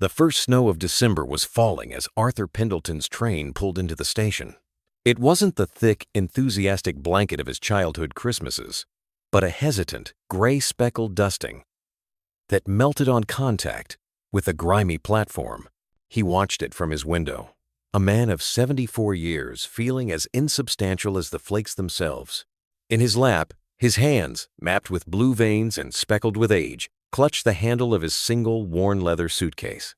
The first snow of December was falling as Arthur Pendleton's train pulled into the station. It wasn't the thick, enthusiastic blanket of his childhood Christmases, but a hesitant, gray-speckled dusting that melted on contact with the grimy platform. He watched it from his window, a man of 74 years feeling as insubstantial as the flakes themselves. In his lap, his hands, mapped with blue veins and speckled with age, clutched the handle of his single, worn leather suitcase.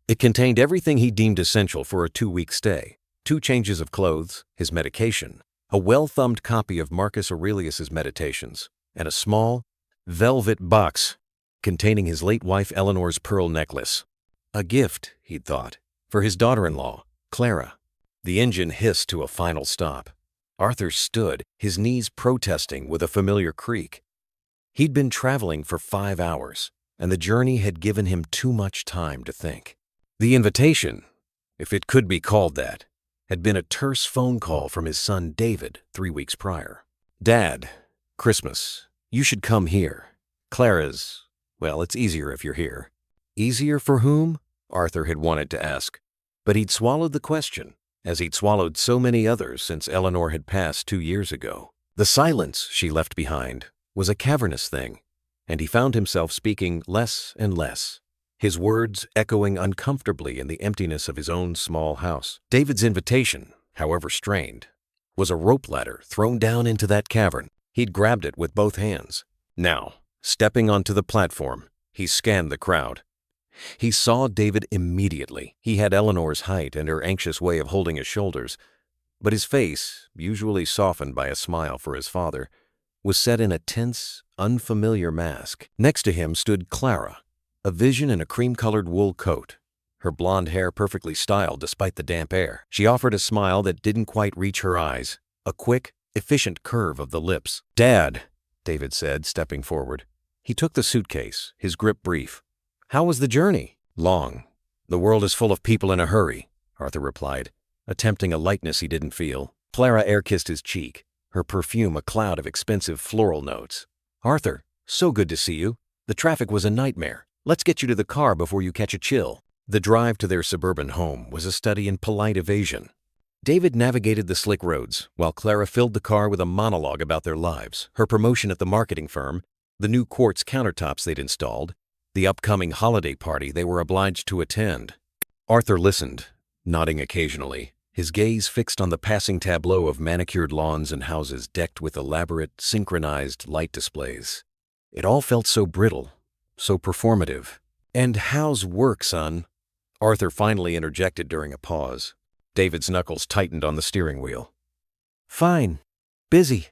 It contained everything he deemed essential for a 2-week stay: 2 changes of clothes, his medication, a well-thumbed copy of Marcus Aurelius's Meditations, and a small, velvet box containing his late wife Eleanor's pearl necklace. A gift, he'd thought, for his daughter-in-law, Clara. The engine hissed to a final stop. Arthur stood, his knees protesting with a familiar creak. He'd been traveling for 5 hours, and the journey had given him too much time to think. The invitation, if it could be called that, had been a terse phone call from his son David 3 weeks prior. "Dad, Christmas, you should come here. Clara's, well, it's easier if you're here." Easier for whom? Arthur had wanted to ask, but he'd swallowed the question, as he'd swallowed so many others since Eleanor had passed 2 years ago. The silence she left behind was a cavernous thing, and he found himself speaking less and less, his words echoing uncomfortably in the emptiness of his own small house. David's invitation, however strained, was a rope ladder thrown down into that cavern. He'd grabbed it with both hands. Now, stepping onto the platform, he scanned the crowd. He saw David immediately. He had Eleanor's height and her anxious way of holding his shoulders, but his face, usually softened by a smile for his father, was set in a tense, unfamiliar mask. Next to him stood Clara, a vision in a cream-colored wool coat, her blonde hair perfectly styled despite the damp air. She offered a smile that didn't quite reach her eyes, a quick, efficient curve of the lips. "Dad," David said, stepping forward. He took the suitcase, his grip brief. "How was the journey?" "Long. The world is full of people in a hurry," Arthur replied, attempting a lightness he didn't feel. Clara air-kissed his cheek, her perfume a cloud of expensive floral notes. "Arthur, so good to see you. The traffic was a nightmare. Let's get you to the car before you catch a chill." The drive to their suburban home was a study in polite evasion. David navigated the slick roads, while Clara filled the car with a monologue about their lives, her promotion at the marketing firm, the new quartz countertops they'd installed, the upcoming holiday party they were obliged to attend. Arthur listened, nodding occasionally, his gaze fixed on the passing tableau of manicured lawns and houses decked with elaborate, synchronized light displays. It all felt so brittle, so performative. "And how's work, son?" Arthur finally interjected during a pause. David's knuckles tightened on the steering wheel. "Fine. Busy."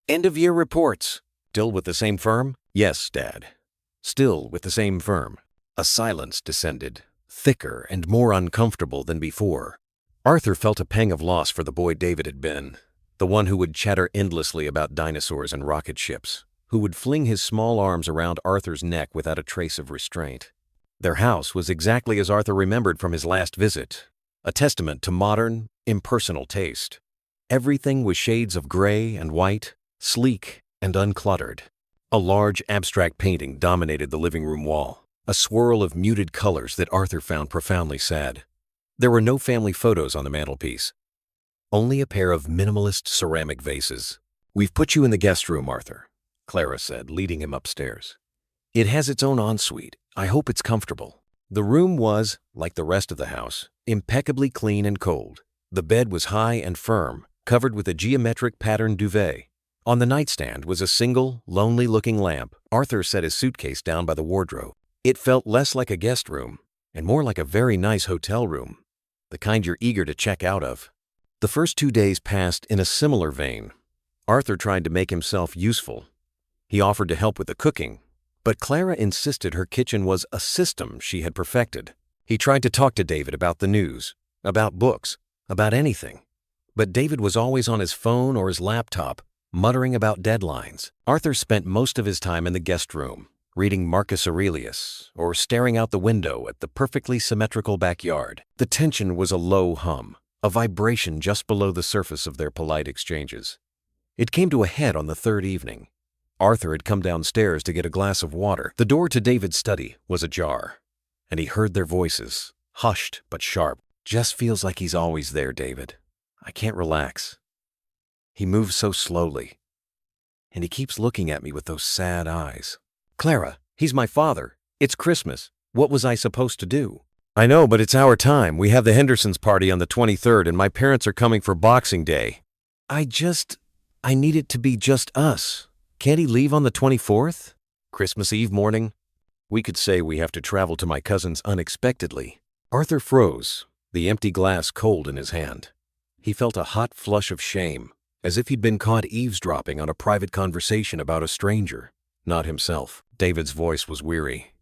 "End-of-year reports. Still with the same firm?" "Yes, Dad. Still with the same firm." A silence descended, thicker and more uncomfortable than before. Arthur felt a pang of loss for the boy David had been, the one who would chatter endlessly about dinosaurs and rocket ships, who would fling his small arms around Arthur's neck without a trace of restraint. Their house was exactly as Arthur remembered from his last visit, a testament to modern, impersonal taste. Everything was shades of gray and white, sleek and uncluttered. A large abstract painting dominated the living room wall, a swirl of muted colors that Arthur found profoundly sad. There were no family photos on the mantelpiece, only a pair of minimalist ceramic vases. "We've put you in the guest room, Arthur," Clara said, leading him upstairs. "It has its own ensuite. I hope it's comfortable." The room was, like the rest of the house, impeccably clean and cold. The bed was high and firm, covered with a geometric patterned duvet. On the nightstand was a single, lonely-looking lamp. Arthur set his suitcase down by the wardrobe. It felt less like a guest room and more like a very nice hotel room, the kind you're eager to check out of. The first 2 days passed in a similar vein. Arthur tried to make himself useful. He offered to help with the cooking, but Clara insisted her kitchen was a system she had perfected. He tried to talk to David about the news, about books, about anything, but David was always on his phone or his laptop, muttering about deadlines. Arthur spent most of his time in the guest room, reading Marcus Aurelius or staring out the window at the perfectly symmetrical backyard. The tension was a low hum, a vibration just below the surface of their polite exchanges. It came to a head on the third evening. Arthur had come downstairs to get a glass of water. The door to David's study was ajar, and he heard their voices, hushed but sharp. Just feels like he's always there, David. I can't relax. He moves so slowly, and he keeps looking at me with those sad eyes. Clara, he's my father. It's Christmas. What was I supposed to do? I know, but it's our time. We have the Hendersons' party on the 23rd, and my parents are coming for Boxing Day. I need it to be just us. Can't he leave on the 24th? Christmas Eve morning? We could say we have to travel to my cousin's unexpectedly. Arthur froze, the empty glass cold in his hand. He felt a hot flush of shame, as if he'd been caught eavesdropping on a private conversation about a stranger, not himself. David's voice was weary.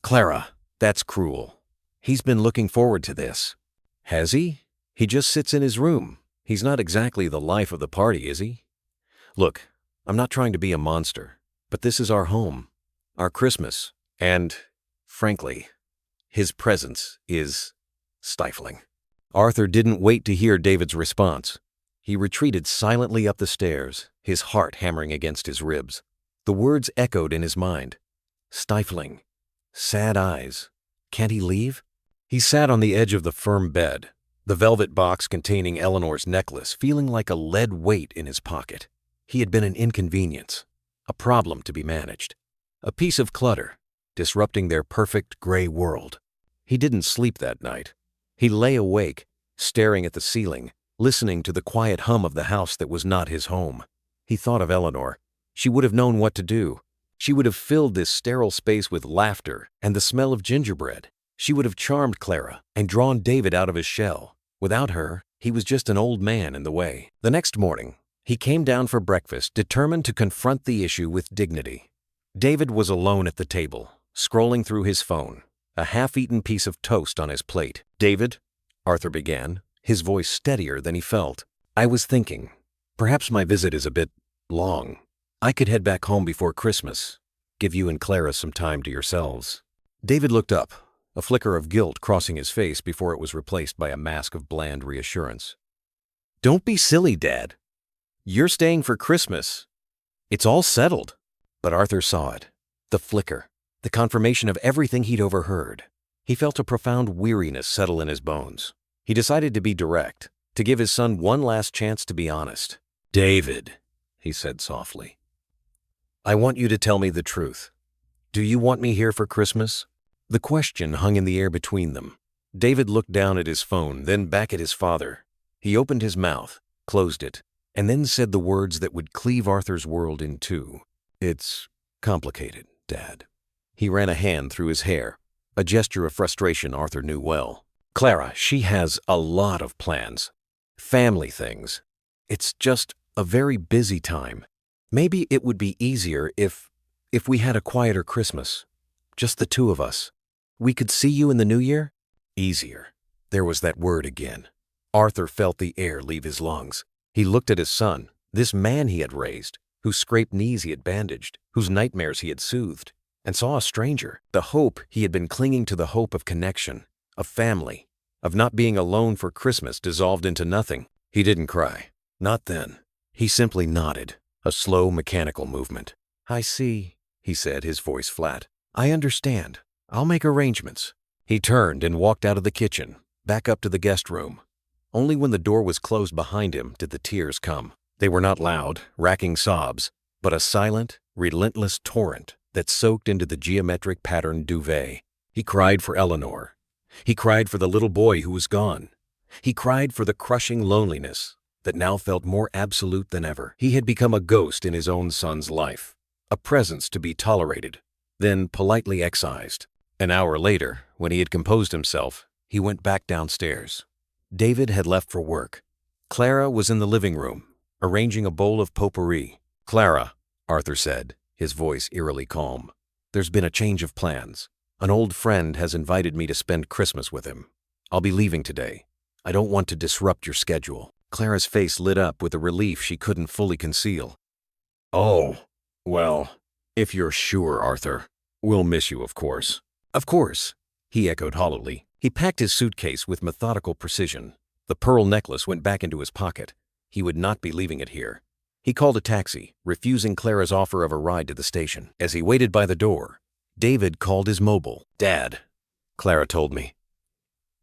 Clara, that's cruel. He's been looking forward to this. Has he? He just sits in his room. He's not exactly the life of the party, is he? Look, I'm not trying to be a monster, but this is our home, our Christmas, and, frankly, his presence is stifling. Arthur didn't wait to hear David's response. He retreated silently up the stairs, his heart hammering against his ribs. The words echoed in his mind. Stifling. Sad eyes. Can't he leave? He sat on the edge of the firm bed, the velvet box containing Eleanor's necklace feeling like a lead weight in his pocket. He had been an inconvenience, a problem to be managed, a piece of clutter, disrupting their perfect gray world. He didn't sleep that night. He lay awake, staring at the ceiling, listening to the quiet hum of the house that was not his home. He thought of Eleanor. She would have known what to do. She would have filled this sterile space with laughter and the smell of gingerbread. She would have charmed Clara and drawn David out of his shell. Without her, he was just an old man in the way. The next morning, he came down for breakfast, determined to confront the issue with dignity. David was alone at the table, scrolling through his phone, a half-eaten piece of toast on his plate. David, Arthur began, his voice steadier than he felt. I was thinking, perhaps my visit is a bit long. I could head back home before Christmas, give you and Clara some time to yourselves. David looked up, a flicker of guilt crossing his face before it was replaced by a mask of bland reassurance. Don't be silly, Dad. You're staying for Christmas. It's all settled. But Arthur saw it, the flicker, the confirmation of everything he'd overheard. He felt a profound weariness settle in his bones. He decided to be direct, to give his son one last chance to be honest. David, he said softly, I want you to tell me the truth. Do you want me here for Christmas? The question hung in the air between them. David looked down at his phone, then back at his father. He opened his mouth, closed it, and then said the words that would cleave Arthur's world in two. It's complicated, Dad. He ran a hand through his hair, a gesture of frustration Arthur knew well. Clara, she has a lot of plans. Family things. It's just a very busy time. Maybe it would be easier if we had a quieter Christmas. Just the two of us. We could see you in the new year? Easier. There was that word again. Arthur felt the air leave his lungs. He looked at his son, this man he had raised, whose scraped knees he had bandaged, whose nightmares he had soothed, and saw a stranger. The hope he had been clinging to, the hope of connection, of family, of not being alone for Christmas, dissolved into nothing. He didn't cry. Not then. He simply nodded, a slow mechanical movement. I see, he said, his voice flat. I understand. I'll make arrangements. He turned and walked out of the kitchen, back up to the guest room. Only when the door was closed behind him did the tears come. They were not loud, racking sobs, but a silent, relentless torrent that soaked into the geometric patterned duvet. He cried for Eleanor. He cried for the little boy who was gone. He cried for the crushing loneliness that now felt more absolute than ever. He had become a ghost in his own son's life, a presence to be tolerated, then politely excised. An hour later, when he had composed himself, he went back downstairs. David had left for work. Clara was in the living room, arranging a bowl of potpourri. Clara, Arthur said, his voice eerily calm, there's been a change of plans. An old friend has invited me to spend Christmas with him. I'll be leaving today. I don't want to disrupt your schedule. Clara's face lit up with a relief she couldn't fully conceal. Oh, well, if you're sure, Arthur. We'll miss you, of course. Of course, he echoed hollowly. He packed his suitcase with methodical precision. The pearl necklace went back into his pocket. He would not be leaving it here. He called a taxi, refusing Clara's offer of a ride to the station. As he waited by the door, David called his mobile. Dad, Clara told me.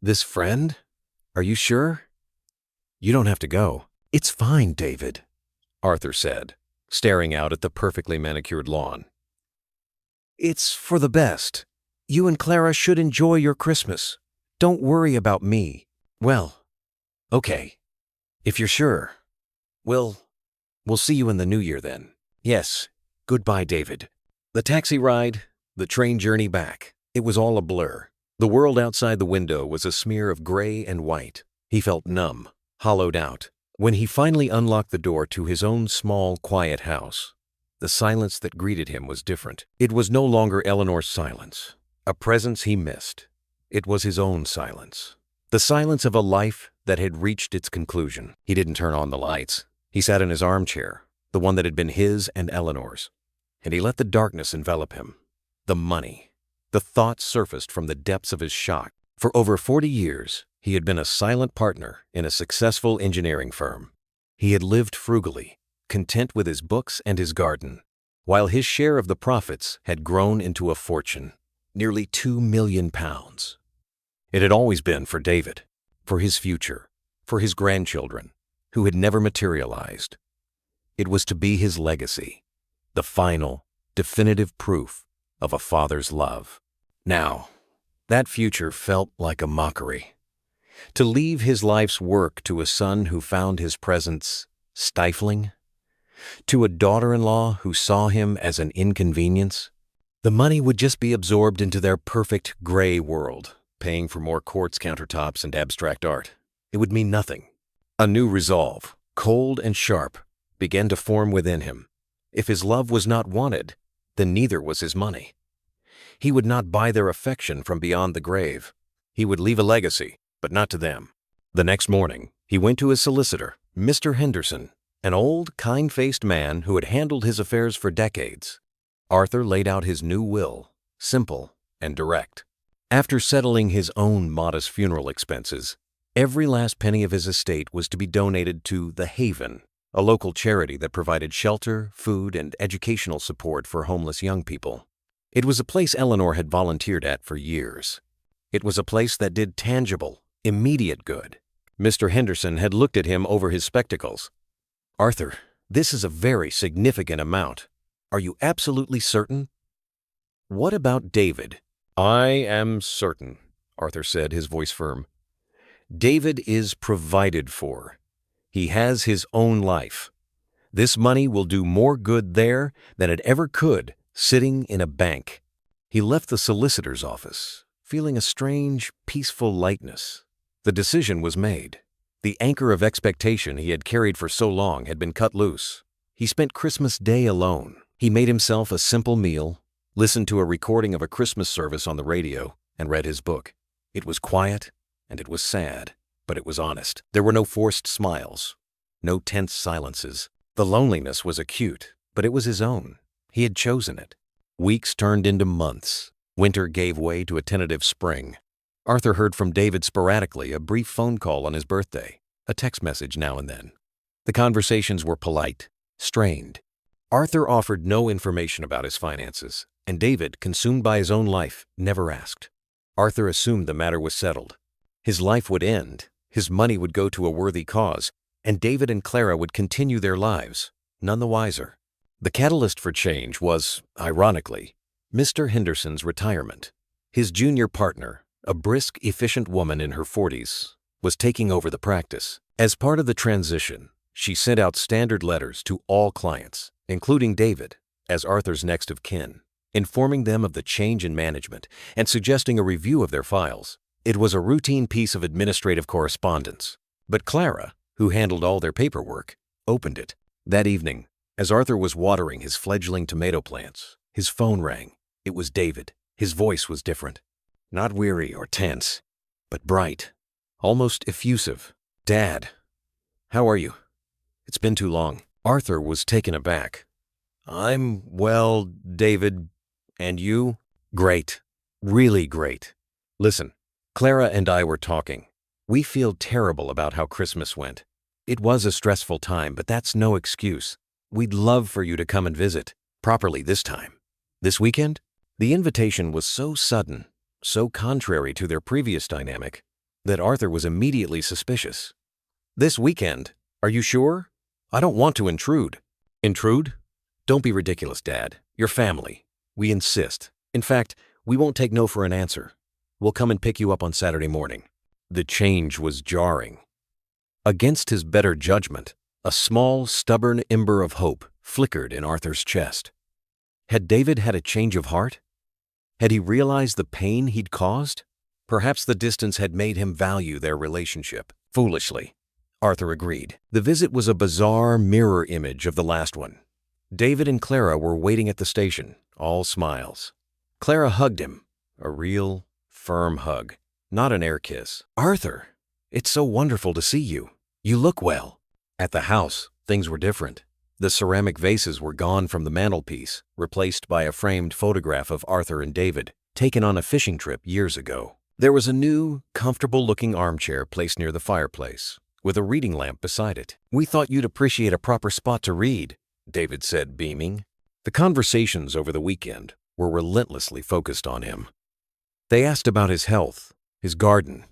This friend? Are you sure? You don't have to go. It's fine, David, Arthur said, staring out at the perfectly manicured lawn. It's for the best. You and Clara should enjoy your Christmas. Don't worry about me. Well, okay. If you're sure. We'll see you in the new year then. Yes. Goodbye, David. The taxi ride, the train journey back. It was all a blur. The world outside the window was a smear of gray and white. He felt numb, hollowed out. When he finally unlocked the door to his own small, quiet house, the silence that greeted him was different. It was no longer Eleanor's silence, a presence he missed. It was his own silence. The silence of a life that had reached its conclusion. He didn't turn on the lights. He sat in his armchair, the one that had been his and Eleanor's, and he let the darkness envelop him. The money. The thought surfaced from the depths of his shock. For over 40 years, he had been a silent partner in a successful engineering firm. He had lived frugally, content with his books and his garden, while his share of the profits had grown into a fortune, nearly £2 million. It had always been for David, for his future, for his grandchildren, who had never materialized. It was to be his legacy, the final, definitive proof of a father's love. Now, that future felt like a mockery. To leave his life's work to a son who found his presence stifling, to a daughter-in-law who saw him as an inconvenience. The money would just be absorbed into their perfect gray world, paying for more quartz countertops and abstract art. It would mean nothing. A new resolve, cold and sharp, began to form within him. If his love was not wanted, then neither was his money. He would not buy their affection from beyond the grave. He would leave a legacy, but not to them. The next morning, he went to his solicitor, Mr. Henderson, an old, kind-faced man who had handled his affairs for decades. Arthur laid out his new will, simple and direct. After settling his own modest funeral expenses, every last penny of his estate was to be donated to The Haven, a local charity that provided shelter, food, and educational support for homeless young people. It was a place Eleanor had volunteered at for years. It was a place that did tangible, immediate good. Mr. Henderson had looked at him over his spectacles. Arthur, this is a very significant amount. Are you absolutely certain? What about David? I am certain, Arthur said, his voice firm. David is provided for. He has his own life. This money will do more good there than it ever could sitting in a bank. He left the solicitor's office, feeling a strange, peaceful lightness. The decision was made. The anchor of expectation he had carried for so long had been cut loose. He spent Christmas Day alone. He made himself a simple meal, listened to a recording of a Christmas service on the radio, and read his book. It was quiet, and it was sad, but it was honest. There were no forced smiles, no tense silences. The loneliness was acute, but it was his own. He had chosen it. Weeks turned into months. Winter gave way to a tentative spring. Arthur heard from David sporadically, a brief phone call on his birthday, a text message now and then. The conversations were polite, strained. Arthur offered no information about his finances, and David, consumed by his own life, never asked. Arthur assumed the matter was settled. His life would end, his money would go to a worthy cause, and David and Clara would continue their lives, none the wiser. The catalyst for change was, ironically, Mr. Henderson's retirement. His junior partner, a brisk, efficient woman in her 40s, was taking over the practice. As part of the transition, she sent out standard letters to all clients, including David, as Arthur's next of kin, informing them of the change in management and suggesting a review of their files. It was a routine piece of administrative correspondence, but Clara, who handled all their paperwork, opened it. That evening, as Arthur was watering his fledgling tomato plants, his phone rang. It was David. His voice was different. Not weary or tense, but bright, almost effusive. Dad, how are you? It's been too long. Arthur was taken aback. I'm well, David. And you? Great. Really great. Listen, Clara and I were talking. We feel terrible about how Christmas went. It was a stressful time, but that's no excuse. We'd love for you to come and visit, properly this time. This weekend? The invitation was so sudden. so contrary to their previous dynamic that Arthur was immediately suspicious. "This weekend? Are you sure? I don't want to intrude." "Intrude? Don't be ridiculous, Dad. Your family. We insist. In fact, we won't take no for an answer. We'll come and pick you up on Saturday morning." The change was jarring. Against his better judgment, a small, stubborn ember of hope flickered in Arthur's chest. Had David had a change of heart? Had he realized the pain he'd caused? Perhaps the distance had made him value their relationship. Foolishly, Arthur agreed. The visit was a bizarre mirror image of the last one. David and Clara were waiting at the station, all smiles. Clara hugged him, a real, firm hug, not an air kiss. "Arthur, it's so wonderful to see you. You look well." At the house, things were different. The ceramic vases were gone from the mantelpiece, replaced by a framed photograph of Arthur and David, taken on a fishing trip years ago. There was a new, comfortable-looking armchair placed near the fireplace, with a reading lamp beside it. "We thought you'd appreciate a proper spot to read," David said, beaming. The conversations over the weekend were relentlessly focused on him. They asked about his health, his garden,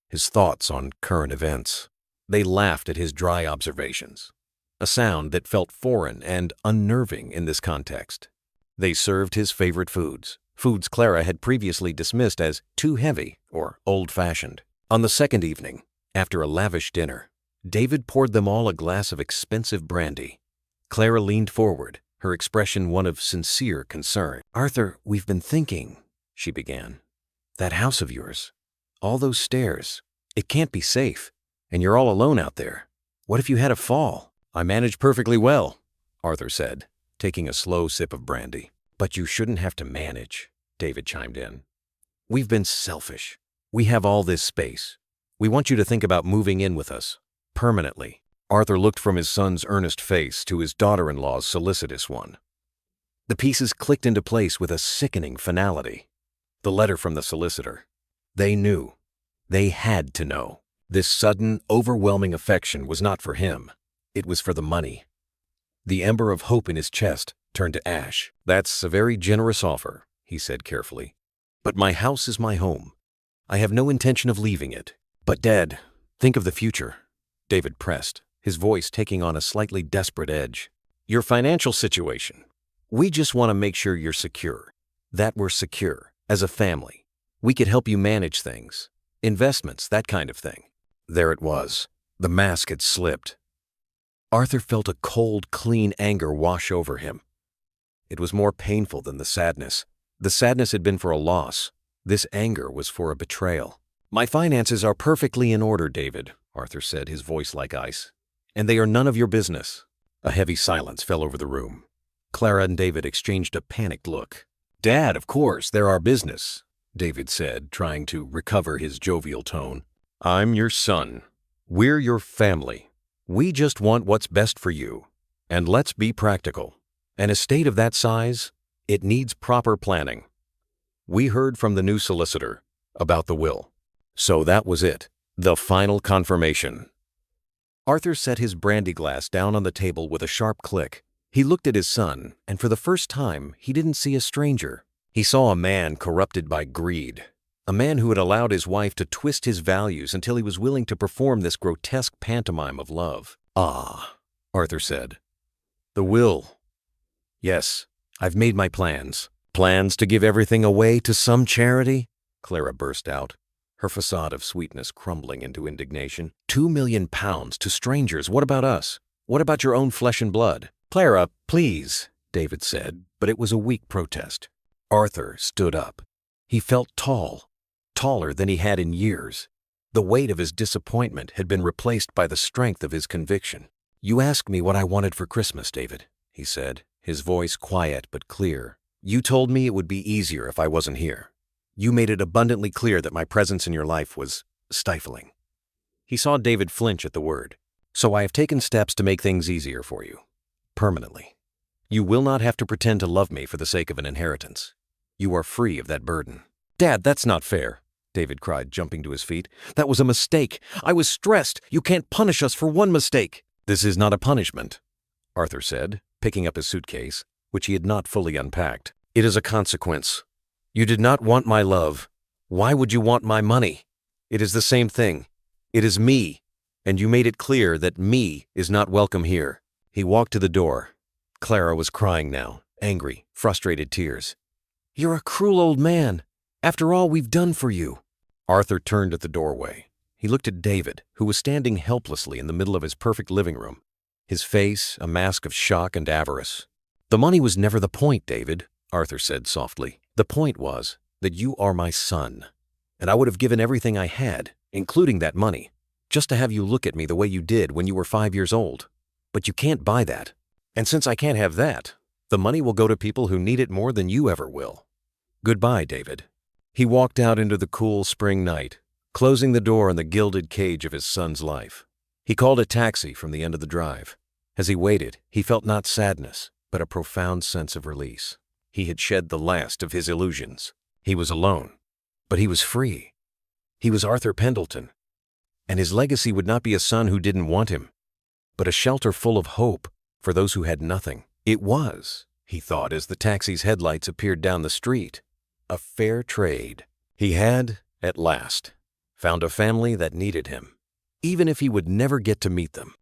his thoughts on current events. They laughed at his dry observations, a sound that felt foreign and unnerving in this context. They served his favorite foods Clara had previously dismissed as too heavy or old-fashioned. On the second evening, after a lavish dinner, David poured them all a glass of expensive brandy. Clara leaned forward, her expression one of sincere concern. "Arthur, we've been thinking," she began. "That house of yours, all those stairs, it can't be safe, and you're all alone out there. What if you had a fall?" "I manage perfectly well," Arthur said, taking a slow sip of brandy. "But you shouldn't have to manage," David chimed in. "We've been selfish. We have all this space. We want you to think about moving in with us, permanently." Arthur looked from his son's earnest face to his daughter-in-law's solicitous one. The pieces clicked into place with a sickening finality. The letter from the solicitor. They knew. They had to know. This sudden, overwhelming affection was not for him. It was for the money. The ember of hope in his chest turned to ash. "That's a very generous offer," he said carefully. "But my house is my home. I have no intention of leaving it." "But Dad, think of the future," David pressed, his voice taking on a slightly desperate edge. "Your financial situation. We just want to make sure you're secure. That we're secure, as a family. We could help you manage things. Investments, that kind of thing." There it was. The mask had slipped. Arthur felt a cold, clean anger wash over him. It was more painful than the sadness. The sadness had been for a loss. This anger was for a betrayal. "My finances are perfectly in order, David," Arthur said, his voice like ice. "And they are none of your business." A heavy silence fell over the room. Clara and David exchanged a panicked look. "Dad, of course, they're our business," David said, trying to recover his jovial tone. "I'm your son. We're your family. We just want what's best for you. And let's be practical. An estate of that size, it needs proper planning. We heard from the new solicitor about the will. So that was it, the final confirmation." Arthur set his brandy glass down on the table with a sharp click. He looked at his son, and for the first time, he didn't see a stranger. He saw a man corrupted by greed, a man who had allowed his wife to twist his values until he was willing to perform this grotesque pantomime of love. "Ah," Arthur said. "The will. Yes, I've made my plans." "Plans to give everything away to some charity?" Clara burst out, her facade of sweetness crumbling into indignation. £2 million to strangers. What about us? What about your own flesh and blood?" "Clara, please," David said, but it was a weak protest. Arthur stood up. He felt tall, taller than he had in years. The weight of his disappointment had been replaced by the strength of his conviction. "You asked me what I wanted for Christmas, David," he said, his voice quiet but clear. "You told me it would be easier if I wasn't here. You made it abundantly clear that my presence in your life was stifling." He saw David flinch at the word. "So I have taken steps to make things easier for you. Permanently. You will not have to pretend to love me for the sake of an inheritance. You are free of that burden." "Dad, that's not fair," David cried, jumping to his feet. "That was a mistake. I was stressed. You can't punish us for one mistake." "This is not a punishment," Arthur said, picking up his suitcase, which he had not fully unpacked. "It is a consequence. You did not want my love. Why would you want my money? It is the same thing. It is me, and you made it clear that me is not welcome here." He walked to the door. Clara was crying now, angry, frustrated tears. "You're a cruel old man. After all we've done for you." Arthur turned at the doorway. He looked at David, who was standing helplessly in the middle of his perfect living room, his face a mask of shock and avarice. "The money was never the point, David," Arthur said softly. "The point was that you are my son, and I would have given everything I had, including that money, just to have you look at me the way you did when you were 5 years old. But you can't buy that. And since I can't have that, the money will go to people who need it more than you ever will. Goodbye, David." He walked out into the cool spring night, closing the door on the gilded cage of his son's life. He called a taxi from the end of the drive. As he waited, he felt not sadness, but a profound sense of release. He had shed the last of his illusions. He was alone, but he was free. He was Arthur Pendleton, and his legacy would not be a son who didn't want him, but a shelter full of hope for those who had nothing. It was, he thought as the taxi's headlights appeared down the street, a fair trade. He had, at last, found a family that needed him, even if he would never get to meet them.